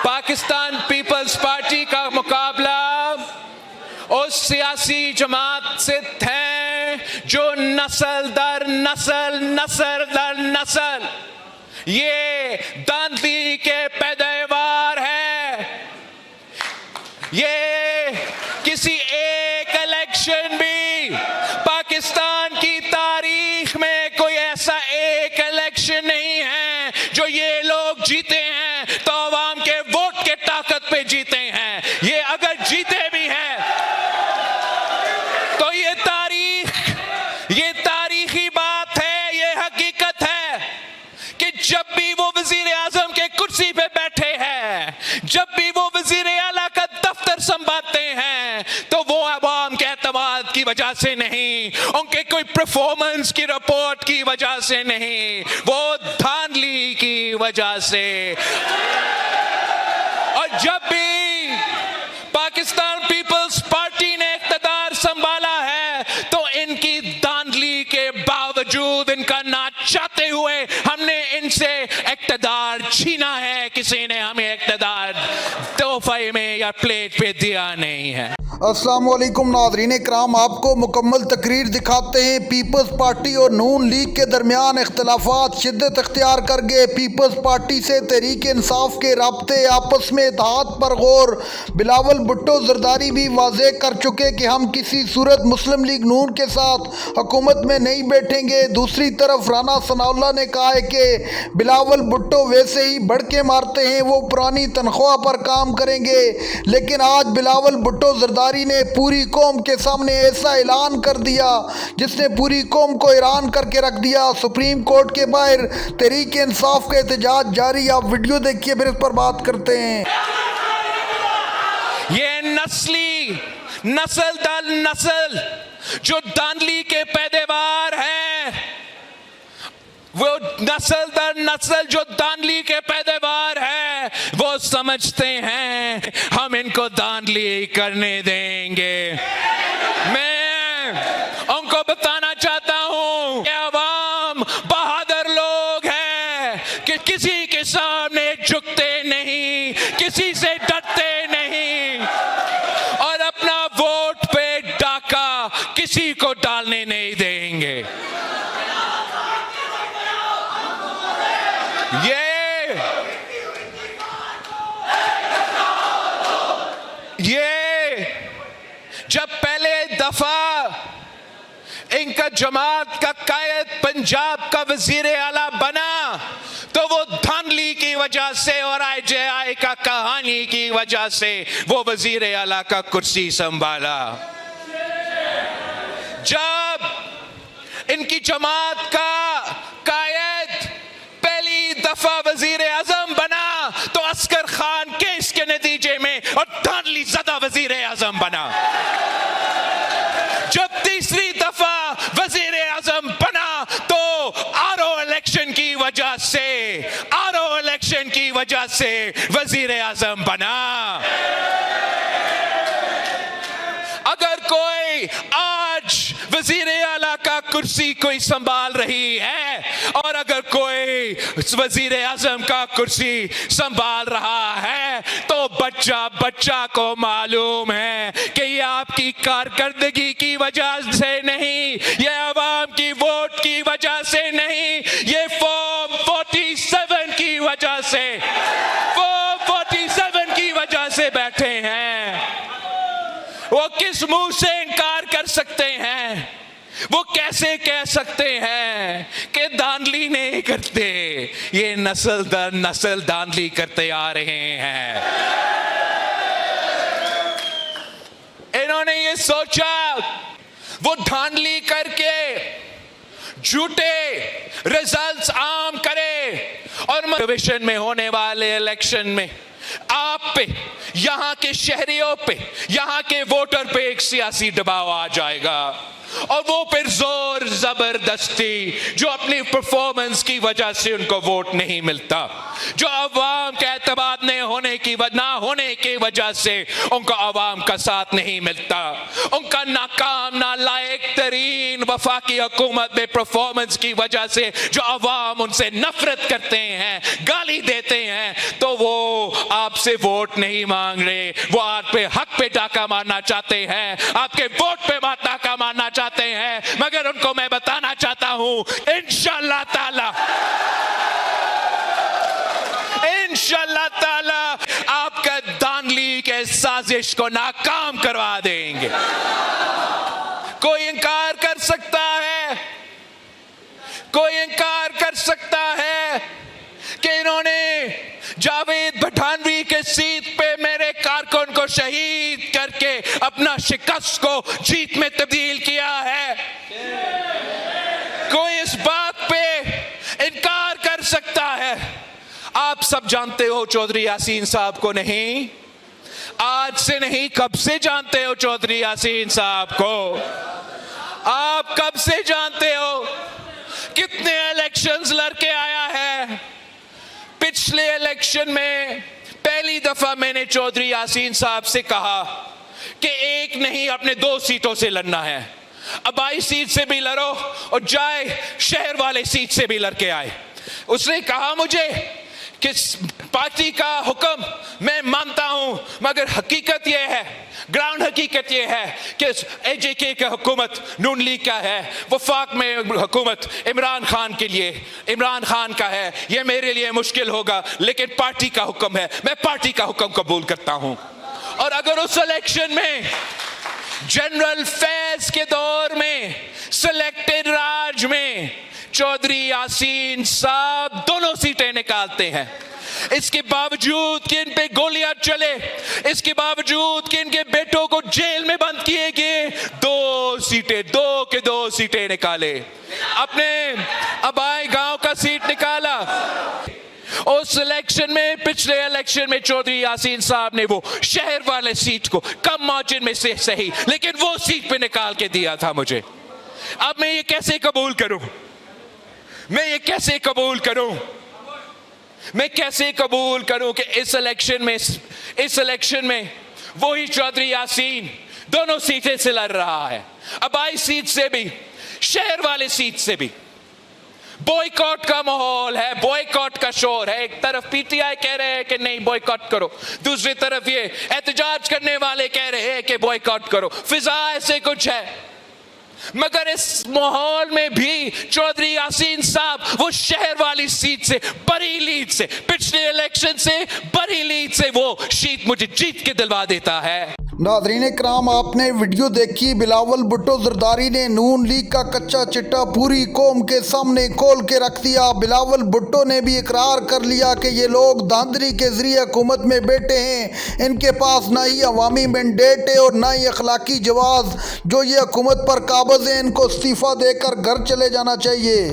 Pakistan peoples party का मुकाबला उस सियासी जमात से है जो नस्ल दर नस्ल ये दांधी के पैदावार है। ये किसी एक इलेक्शन भी पाकिस्तान की तारीख में कोई ऐसा एक इलेक्शन नहीं है जो ये लोग जीते हैं तो अवाम के वोट के ताकत पे जीते हैं। ये अगर जीते भी हैं तो ये तारीखी बात है, ये हकीकत है कि जब भी वो वजीर आजम के कुर्सी पे बैठे हैं, जब भी वो वजीर आला का दफ्तर संभालते हैं तो वो अवाम के एतमाद की वजह से नहीं, उनके कोई परफॉर्मेंस की रिपोर्ट की वजह से नहीं, वो धांधली की वजह से। और जब भी पाकिस्तान पीपल्स पार्टी ने इख्तिदार संभाला है तो इनकी धांधली के बावजूद, इनका ना चाहते हुए हमने इनसे इख्तिदार छीना है। किसी ने हमें इख्तिदार तोहफे में या प्लेट पे दिया नहीं है। अस्सलाम वालेकुम नाज़रीन इकराम, आपको मुकम्मल तकरीर दिखाते हैं। पीपल्स पार्टी और नून लीग के दरमियान इख्तलाफात शिद्दत इख्तियार कर गए। पीपल्स पार्टी से तहरीक इंसाफ के राब्ते आपस में इत्तेहाद पर गौर। बिलावल भुट्टो जरदारी भी वाज़ेह कर चुके कि हम किसी सूरत मुस्लिम लीग नून के साथ हुकूमत में नहीं बैठेंगे। दूसरी तरफ राना सनाउल्लाह ने कहा है कि बिलावल भुट्टो वैसे ही भड़के मारते हैं, वो पुरानी तनख्वाह पर काम करेंगे। लेकिन आज बिलावल भुट्टो जरदारी ने पूरी कौम के सामने ऐसा ऐलान कर दिया जिसने पूरी कौम को हैरान करके रख दिया। सुप्रीम कोर्ट के बाहर तहरीक इंसाफ का एहतजाज जारी। आप वीडियो देखिए, फिर इस पर बात करते हैं। ये नस्ल दर नस्ल जो धांधली के पैदावार हैं, वो नस्ल दर नस्ल जो धांधली के पैदावार है, वो समझते हैं हम इनको धांधली करने देंगे। मैं उनको बताना चाहता हूं कि अवाम बहादुर लोग हैं कि किसी के सामने झुकते नहीं, किसी से डरते नहीं और अपना वोट पे डाका किसी को डालने नहीं देंगे। ये जब पहले दफा इनका जमात का कायद पंजाब का वजीर आला बना तो वो धांधली की वजह से और IJI का कहानी की वजह से वो वजीर आला का कुर्सी संभाला। जब इनकी जमात का कायद पहली दफा वजीर आजम बना तो अस्कर खान केस के नतीजे में और धांधली ज़दा वजीर आजम बना। जब तीसरी दफा वजीर आजम बना तो आरओ इलेक्शन की वजह से वजीर आजम बना। अगर कोई आज वजीर आला का कुर्सी कोई संभाल रही है और अगर कोई वजीर आजम का कुर्सी संभाल रहा है तो बच्चा को मालूम है कि ये आपकी कारकर्दगी की वजह से नहीं, ये अवाम की वोट की वजह से नहीं, ये फॉर्म 47 की वजह से, फॉर्म 47 की वजह से बैठे हैं। वो किस मुंह से इनकार कर सकते हैं? वो कैसे कह सकते हैं कि धांधली नहीं करते? ये नस्ल दर नस्ल धांधली करते आ रहे हैं। इन्होंने ये सोचा वो धांधली करके झूठे रिजल्ट्स आम करे और भविष्य में होने वाले इलेक्शन में आप पे, यहाँ के शहरियों पे, यहाँ के वोटर पे एक सियासी दबाव आ जाएगा और वो फिर जोर जबरदस्ती जो अपनी परफॉर्मेंस की वजह से उनको वोट नहीं मिलता, जो अवाम के एतबार ना होने की वजह से उनको आवाम का साथ नहीं मिलता। उनका नाकाम नालायक तरीन वफाकी हुकूमत में परफॉर्मेंस की वजह से जो आवाम उनसे नफरत करते हैं, गाली देते हैं, तो वो आपसे वोट नहीं मांग रहे, वो आप पे हक पे डाका मारना चाहते हैं, आपके वोट पे डाका मारना चाहते हैं। मगर उनको मैं बताना चाहता हूं, इंशाअल्लाह ताला आपका धांधली के साजिश को नाकाम करवा देंगे। कोई इनकार कर सकता है कि इन्होंने जावेद पठानवी के सीट पे मेरे कारकुन को शहीद करके अपना शिकस्त को जीत में तब्दील किया है? कोई इस बात पे इनकार कर सकता है? आप सब जानते हो चौधरी यासीन साहब को, नहीं आज से नहीं, कब से जानते हो चौधरी यासीन साहब को? आप कब से जानते हो? कितने इलेक्शंस लड़के आया है? पिछले इलेक्शन में पहली दफा मैंने चौधरी यासीन साहब से कहा कि एक नहीं, अपने 2 सीटों से लड़ना है। अब 22 सीट से भी लड़ो और जाए शहर वाले सीट से भी लड़के आए। उसने कहा मुझे कि पार्टी का हुक्म मैं मानता हूं, मगर हकीकत यह है, ग्राउंड हकीकत यह है कि एजेके का हुकूमत नून लीग का है, वफाक में हुकूमत इमरान खान का है। यह मेरे लिए मुश्किल होगा, लेकिन पार्टी का हुक्म है, मैं पार्टी का हुक्म कबूल करता हूं। और अगर उस इलेक्शन में जनरल फैज के दौर में सिलेक्टेड राज में चौधरी यासीन साहब दोनों सीटें निकालते हैं, इसके बावजूद कि इन पे गोलियां चले, इसके बावजूद कि इनके बेटों को जेल में बंद किए गए, 2 सीटें निकाले। अपने अबाई गांव का सीट निकाला। उस इलेक्शन में, पिछले इलेक्शन में चौधरी यासीन साहब ने वो शहर वाले सीट को कम मार्जिन में से सही, लेकिन वो सीट पे निकाल के दिया था मुझे। अब मैं ये कैसे कबूल करूं? मैं कैसे कबूल करूं कि इस इलेक्शन में वही चौधरी यासीन दोनों सीटें से लड़ रहा है, अबाई सीट से भी, शहर वाले सीट से भी। बॉयकॉट का माहौल है, बॉयकॉट का शोर है। एक तरफ पीटीआई कह रहे हैं कि नहीं बॉयकॉट करो, दूसरी तरफ ये एहतजाज करने वाले कह रहे हैं कि बॉयकॉट करो। फिजा ऐसे कुछ है। मगर इस माहौल में भी चौधरी यासीन साहब वो शहर वाली सीट से, बड़ी लीड से, पिछले इलेक्शन से बड़ी लीड से वो सीट मुझे जीत के दिलवा देता है। नाज़रीन इकराम, आपने वीडियो देखी। बिलावल भुट्टो जरदारी ने नून लीग का कच्चा चिट्टा पूरी कौम के सामने खोल के रख दिया। बिलावल भुट्टो ने भी इकरार कर लिया कि ये लोग धांधली के जरिए हुकूमत में बैठे हैं। इनके पास ना ही अवामी मैंडेट है और ना ही अखलाकी जवाज़। जो ये हुकूमत पर काबिज है, इनको इस्तीफ़ा देकर घर चले जाना चाहिए।